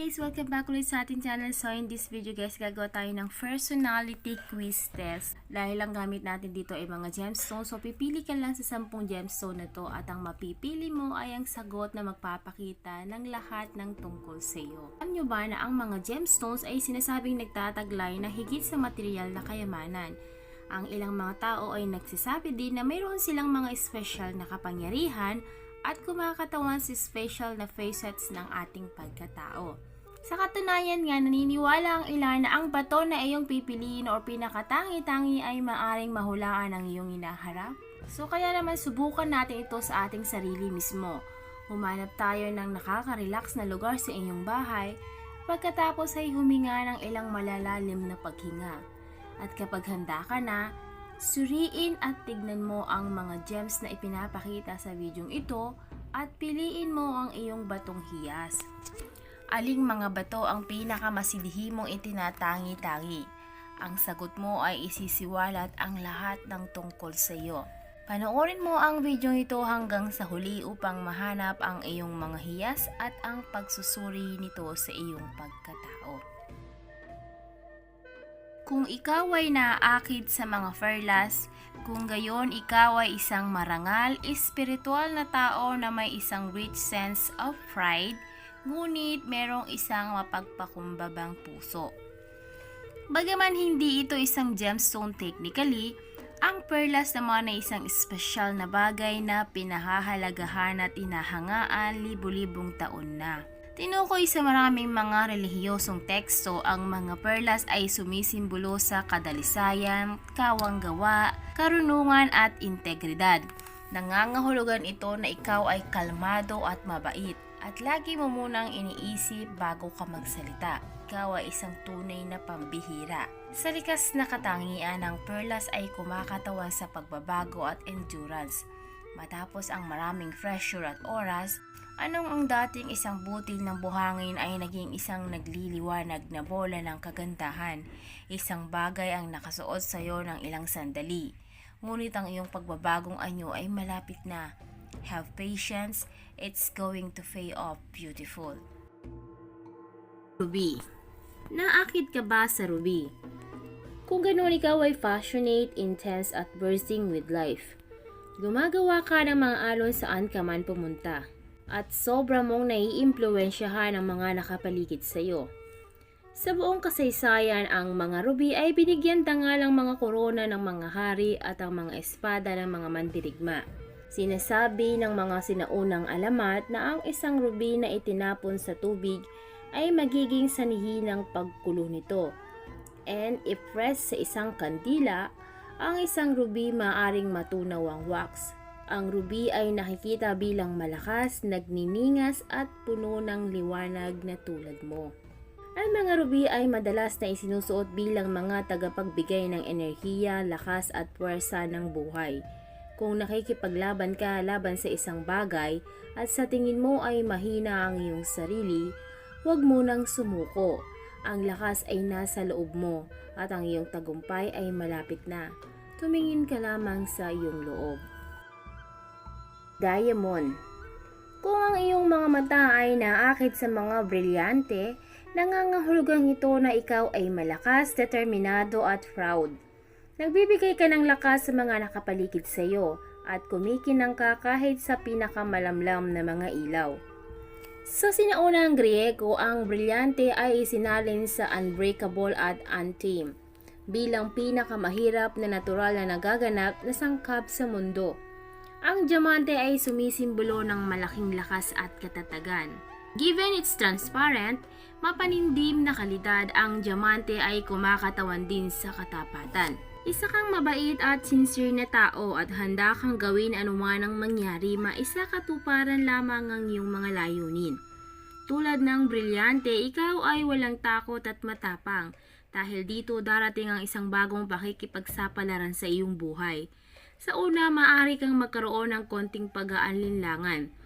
guys! Welcome back ulit sa ating channel. So in this video guys, gagawa tayo ng personality quiz test. Dahil lang gamit natin dito ay mga gemstones. So pipili ka lang sa 10 gemstone na to at ang mapipili mo ay ang sagot na magpapakita ng lahat ng tungkol sa iyo. Alam nyo ba na ang mga gemstones ay sinasabing nagtataglay na higit sa material na kayamanan? Ang ilang mga tao ay nagsasabi din na mayroon silang mga special na kapangyarihan at kumakatawan si special na facets ng ating pagkatao. Sa katunayan nga, naniniwala ang ilan na ang bato na iyong pipiliin o pinakatangi-tangi ay maaring mahulaan ang iyong hinaharap. So kaya naman subukan natin ito sa ating sarili mismo. Humanap tayo ng nakaka-relax na lugar sa inyong bahay, pagkatapos ay huminga ng ilang malalalim na paghinga. At kapag handa ka na, suriin at tignan mo ang mga gems na ipinapakita sa videong ito at piliin mo ang iyong batong hiyas. Aling mga bato ang pinakamasilihimong itinatangi-tangi? Ang sagot mo ay isisiwalat ang lahat ng tungkol sa iyo. Panoorin mo ang videong ito hanggang sa huli upang mahanap ang iyong mga hiyas at ang pagsusuri nito sa iyong pagkatao. Kung ikaw ay naaakit sa mga perlas, kung gayon ikaw ay isang marangal, espiritual na tao na may isang rich sense of pride, ngunit merong isang mapagpakumbabang puso. Bagaman hindi ito isang gemstone technically, ang perlas naman ay isang espesyal na bagay na pinahahalagahan at inahangaan libu-libong taon na. Tinukoy sa maraming mga relihiyosong teksto, ang mga perlas ay sumisimbolo sa kadalisayan, kawanggawa, karunungan at integridad. Nangangahulugan ito na ikaw ay kalmado at mabait at lagi mo munang iniisip bago ka magsalita. Ikaw ay isang tunay na pambihira. Sa likas na katangian, ang perlas ay kumakatawan sa pagbabago at endurance. Matapos ang maraming pressure at oras, anong ang dating isang butil ng buhangin ay naging isang nagliliwanag na bola ng kagandahan. Isang bagay ang nakasuot sa iyo ng ilang sandali. Ngunit ang iyong pagbabagong anyo ay malapit na. Have patience, it's going to pay off beautiful. Ruby. Naakit ka ba sa ruby? Kung ganoon, ikaw ay passionate, intense at bursting with life. Gumagawa ka ng mga alon saan ka man pumunta. At sobra mong naiimpluwensyahan ang mga nakapaligid sa iyo. Sa buong kasaysayan, ang mga ruby ay binigyan tangalang mga korona ng mga hari at ang mga espada ng mga mandirigma. Sinasabi ng mga sinaunang alamat na ang isang ruby na itinapon sa tubig ay magiging sanhi ng pagkulo nito. And if pressed sa isang kandila, ang isang ruby maaring matunaw ang wax. Ang ruby ay nakikita bilang malakas, nagniningas at puno ng liwanag na tulad mo. Ang mga ruby ay madalas na isinusuot bilang mga tagapagbigay ng enerhiya, lakas at puwersa ng buhay. Kung nakikipaglaban ka laban sa isang bagay at sa tingin mo ay mahina ang iyong sarili, huwag mo nang sumuko. Ang lakas ay nasa loob mo at ang iyong tagumpay ay malapit na. Tumingin ka lamang sa iyong loob. Diamond. Kung ang iyong mga mata ay naakit sa mga brilyante, nangangahulugang ito na ikaw ay malakas, determinado at proud. Nagbibigay ka ng lakas sa mga nakapaligid sa iyo at kumikinang ka kahit sa pinakamalamlam na mga ilaw. Sa sinaunang Griego, ang brilyante ay isinalin sa unbreakable at untamed bilang pinakamahirap na natural na nagaganap na sangkap sa mundo. Ang diamante ay sumisimbolo ng malaking lakas at katatagan. Given its transparent, mapanindim na kalidad, ang diamante ay kumakatawan din sa katapatan. Isa kang mabait at sincere na tao at handa kang gawin anuman ang mangyari, maisakatuparan lamang ang iyong mga layunin. Tulad ng brilyante, ikaw ay walang takot at matapang. Dahil dito darating ang isang bagong pakikipagsapalaran sa iyong buhay. Sa una, maaari kang magkaroon ng konting pag-aalinlangan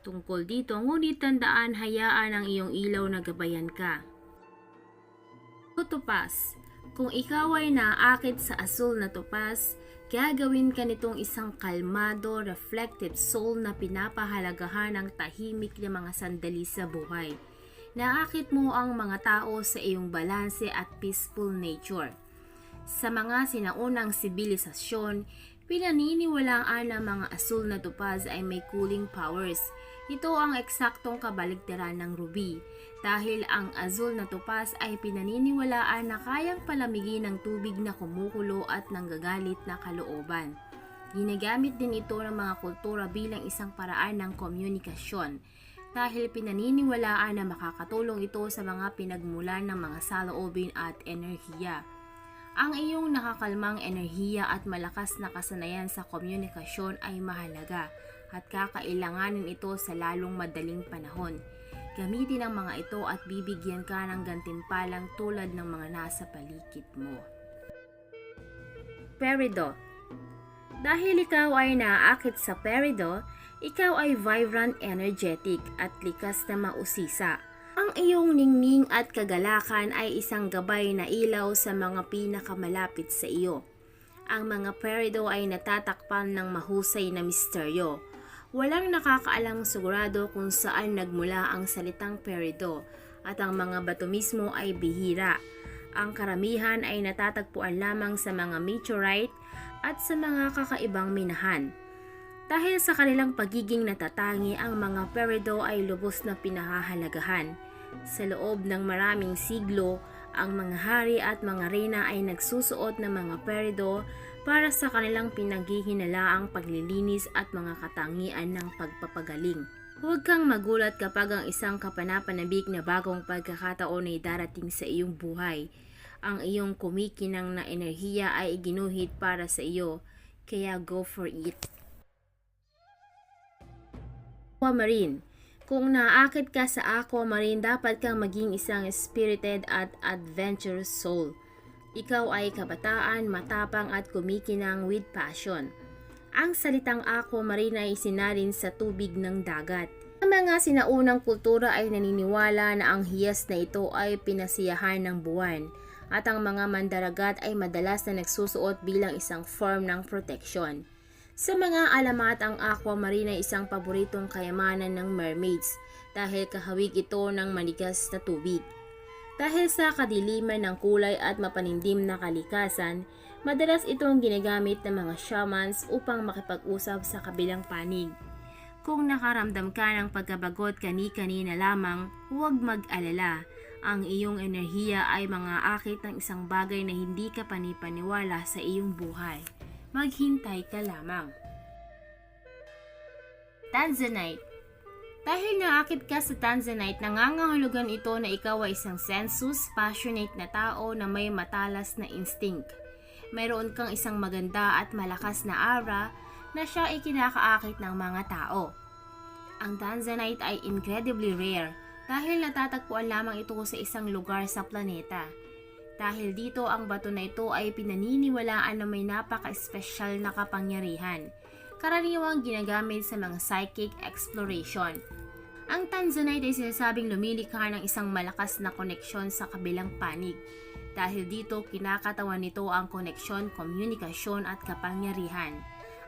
tungkol dito, ngunit tandaan, hayaan ang iyong ilaw na gabayan ka. Tupas. Kung ikaw ay naakit sa asul na tupas, gagawin ka nitong isang kalmado, reflective soul na pinapahalagahan ng tahimik na mga sandali sa buhay. Naakit mo ang mga tao sa iyong balanse at peaceful nature. Sa mga sinaunang sibilisasyon, pinaniniwalaan na mga asul na topaz ay may cooling powers. Ito ang eksaktong kabaligtaran ng ruby, dahil ang azul na topaz ay pinaniniwalaan na kayang palamigin ng tubig na kumukulo at nanggagalit na kalooban. Ginagamit din ito ng mga kultura bilang isang paraan ng komunikasyon, dahil pinaniniwalaan na makakatulong ito sa mga pinagmulan ng mga saloobin at enerhiya. Ang iyong nakakalmang enerhiya at malakas na kasanayan sa komunikasyon ay mahalaga at kakailanganin ito sa lalong madaling panahon. Gamitin ang mga ito at bibigyan ka ng gantimpalang tulad ng mga nasa paligid mo. Peridot. Dahil ikaw ay naaakit sa Peridot, ikaw ay vibrant, energetic at likas na mausisa. Ang iyong ningning at kagalakan ay isang gabay na ilaw sa mga pinakamalapit sa iyo. Ang mga Peridot ay natatakpan ng mahusay na misteryo. Walang nakakaalam sigurado kung saan nagmula ang salitang Peridot at ang mga bato mismo ay bihira. Ang karamihan ay natatagpuan lamang sa mga meteorite at sa mga kakaibang minahan. Dahil sa kanilang pagiging natatangi, ang mga Peridot ay lubos na pinahahalagahan. Sa loob ng maraming siglo, ang mga hari at mga reyna ay nagsusuot ng mga Peridot para sa kanilang pinaghihinalaang paglilinis at mga katangian ng pagpapagaling. Huwag kang magulat kapag ang isang kapanapanabik na bagong pagkakataon ay darating sa iyong buhay. Ang iyong kumikinang na enerhiya ay iginuhit para sa iyo, kaya go for it. Aquamarine. Kung naaakit ka sa Aquamarine, dapat kang maging isang spirited at adventurous soul. Ikaw ay kabataan, matapang at kumikinang with passion. Ang salitang Aquamarine ay sinalin sa tubig ng dagat. Ang mga sinaunang kultura ay naniniwala na ang hiyas na ito ay pinasiyahan ng buwan, at ang mga mandaragat ay madalas na nagsusuot bilang isang form ng protection. Sa mga alamat, ang Aquamarine ay isang paboritong kayamanan ng mermaids dahil kahawig ito ng manigas na tubig. Dahil sa kadiliman ng kulay at mapanindim na kalikasan, madalas itong ginagamit ng mga shamans upang makipag-usap sa kabilang panig. Kung nakaramdam ka ng pagkabagot kani-kanina lamang, huwag mag-alala. Ang iyong enerhiya ay mga akit ng isang bagay na hindi ka panipaniwala sa iyong buhay. Maghintay ka lamang. Tanzanite. Dahil naakit ka sa Tanzanite, nangangahulugan ito na ikaw ay isang sensuous, passionate na tao na may matalas na instinct. Mayroon kang isang maganda at malakas na aura na siya ay kinakaakit ng mga tao. Ang Tanzanite ay incredibly rare dahil natatagpuan lamang ito sa isang lugar sa planeta. Dahil dito, ang bato na ito ay pinaniniwalaan na may napaka-espesyal na kapangyarihan, karaniwang ginagamit sa mga psychic exploration. Ang Tanzanite ay sinasabing lumilikha ng isang malakas na koneksyon sa kabilang panig. Dahil dito, kinakatawan nito ang koneksyon, komunikasyon at kapangyarihan.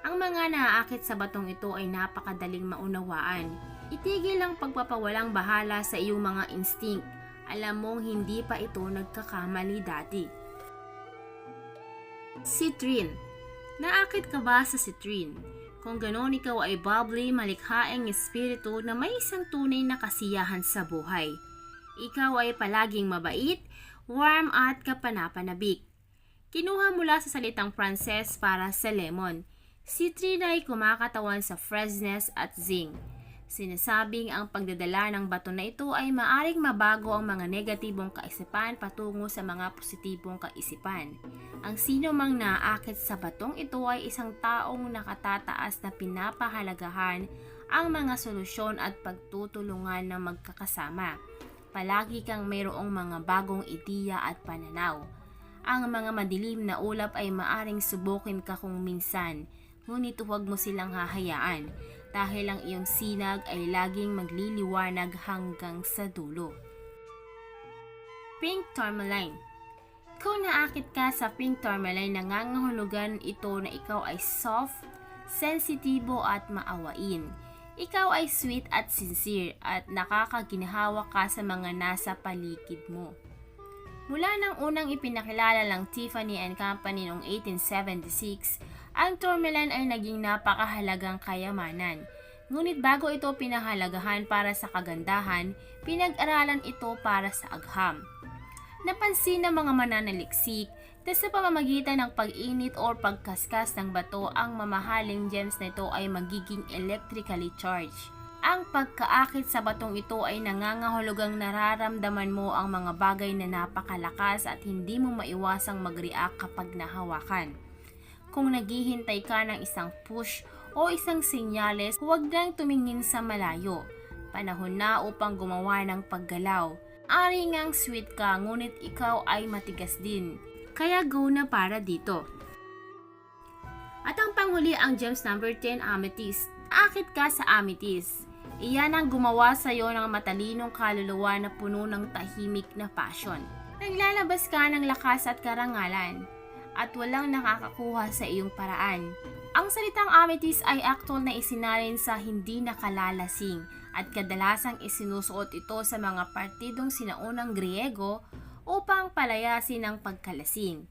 Ang mga naaakit sa batong ito ay napakadaling maunawaan. Itigil ang pagpapawalang bahala sa iyong mga instinct. Alam mong hindi pa ito nagkakamali dati. Citrine. Naakit ka ba sa citrine? Kung ganon, ikaw ay bubbly, malikhaing espiritu na may isang tunay na kasiyahan sa buhay. Ikaw ay palaging mabait, warm at kapanapanabik. Kinuha mula sa salitang Frances para sa lemon. Citrine ay kumakatawan sa freshness at zing. Sinasabing ang pagdadala ng bato na ito ay maaring mabago ang mga negatibong kaisipan patungo sa mga positibong kaisipan. Ang sino mang naaakit sa batong ito ay isang taong nakatataas na pinapahalagahan ang mga solusyon at pagtutulungan ng magkakasama. Palagi kang mayroong mga bagong ideya at pananaw. Ang mga madilim na ulap ay maaring subukin ka kung minsan, ngunit huwag mo silang hahayaan dahil ang iyong sinag ay laging magliliwanag hanggang sa dulo. Pink Tourmaline. Kung naakit ka sa pink tourmaline, nangangahulugan ito na ikaw ay soft, sensitibo at maawain. Ikaw ay sweet at sincere at nakakaginhawa ka sa mga nasa paligid mo. Mula nang unang ipinakilala lang Tiffany and Company noong 1876, ang tourmaline ay naging napakahalagang kayamanan. Ngunit bago ito pinahalagahan para sa kagandahan, pinag-aralan ito para sa agham. Napansin ng mga mananaliksik na sa pamamagitan ng pag-init o pagkaskas ng bato, ang mamahaling gems na ito ay magiging electrically charged. Ang pagkaakit sa batong ito ay nangangahulugang nararamdaman mo ang mga bagay na napakalakas at hindi mo maiwasang mag-react kapag nahawakan. Kung naghihintay ka ng isang push o isang senyales, huwag nang tumingin sa malayo. Panahon na upang gumawa ng paggalaw. Ari ngang sweet ka, ngunit ikaw ay matigas din. Kaya go na para dito. At ang panghuli ang gems number 10, amethyst. Akit ka sa amethyst. Iyan ang gumawa sa iyo ng matalinong kaluluwa na puno ng tahimik na passion. Naglalabas ka ng lakas at karangalan at walang nakakakuha sa iyong paraan. Ang salitang amethyst ay aktwal na isinalin sa hindi nakalalasing at kadalasang isinusuot ito sa mga partidong sinaunang Griego upang palayasin ang pagkalasing.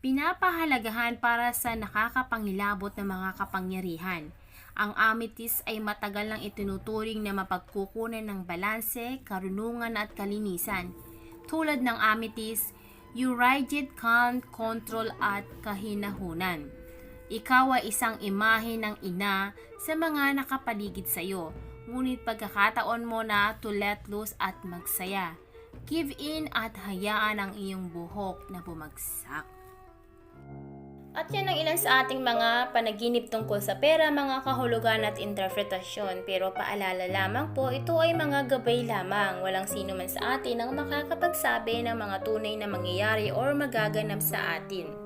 Pinapahalagahan para sa nakakapangilabot na mga kapangyarihan. Ang amethyst ay matagal nang itinuturing na mapagkukunan ng balanse, karunungan at kalinisan. Tulad ng amethyst, Eurygid, calm, control at kahinahunan. Ikaw ay isang imahe ng ina sa mga nakapaligid sa iyo, ngunit pagkakataon mo na to let loose at magsaya. Give in at hayaan ang iyong buhok na bumagsak. At yan ang ilan sa ating mga panaginip tungkol sa pera, mga kahulugan at interpretasyon. Pero paalala lamang po, ito ay mga gabay lamang. Walang sino man sa atin ang makakapagsabi ng mga tunay na mangyayari or magaganap sa atin.